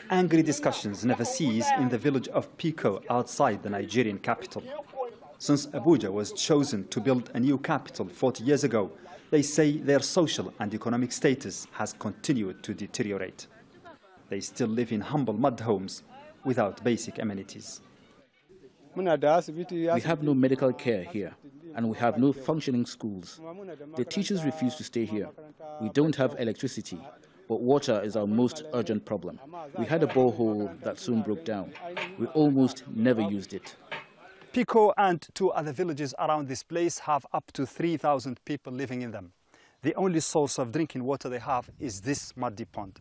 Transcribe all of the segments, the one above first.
Angry discussions never cease in the village of PIKO outside the Nigerian capital. Since Abuja was chosen to build a new capital 40 years ago, they say their social and economic status has continued to deteriorate. They still live in humble mud homes without basic amenities. We have no medical care here, and we have no functioning schools. The teachers refuse to stay here. We don't have electricity, but water is our most urgent problem. We had a borehole that soon broke down. We almost never used it. PIKO and 2 other villages around this place have up to 3,000 people living in them. The only source of drinking water they have is this muddy pond.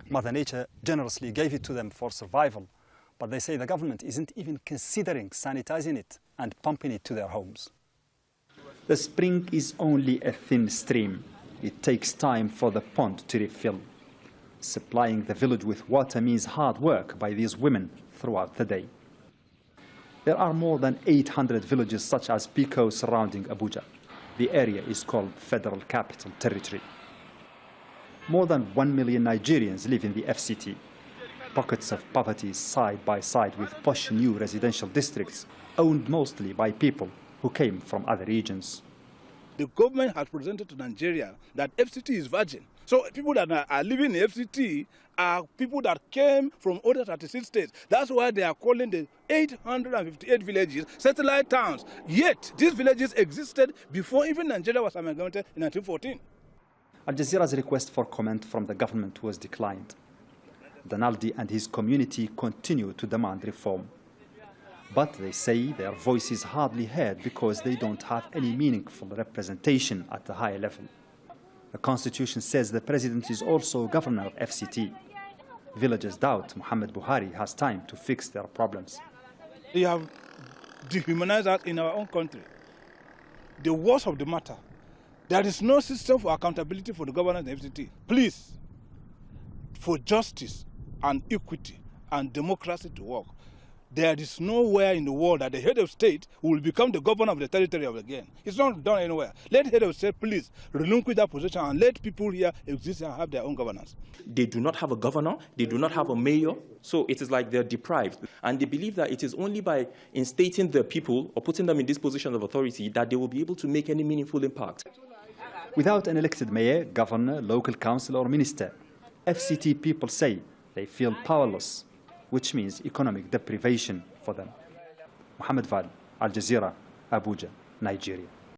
Mother Nature generously gave it to them for survival, but they say the government isn't even considering sanitizing it and pumping it to their homes. The spring is only a thin stream. It takes time for the pond to refill. Supplying the village with water means hard work by these women throughout the day. There are more than 800 villages such as PIKO surrounding Abuja. The area is called Federal Capital Territory. More than 1 million Nigerians live in the FCT. Pockets of poverty side by side with posh new residential districts owned mostly by people who came from other regions. The government has presented to Nigeria that FCT is virgin. So people that are living in the FCT are people that came from other 36 states. That's why they are calling the 858 villages satellite towns. Yet these villages existed before even Nigeria was amalgamated in 1914. Al Jazeera's request for comment from the government was declined. DANLADI and his community continue to demand reform. But they say their voice is hardly heard because they don't have any meaningful representation at the higher level. The constitution says the president is also governor of FCT. Villagers doubt Mohamed has time to fix their problems. They have dehumanized us in our own country. The worst of the matter, there is no system for accountability for the governors of the FCT. Please, for justice and equity and democracy to work, there is nowhere in the world that the head of state will become the governor of the territory again. It's not done anywhere. Let the head of state please relinquish that position and let people here exist and have their own governance. They do not have a governor, they do not have a mayor, so it is like they're deprived. And they believe that it is only by instating the people or putting them in this position of authority that they will be able to make any meaningful impact. Without an elected mayor, governor, local council or minister, FCT people say they feel powerless, which means economic deprivation for them. Mohamed Vall, Al Jazeera, Abuja, Nigeria.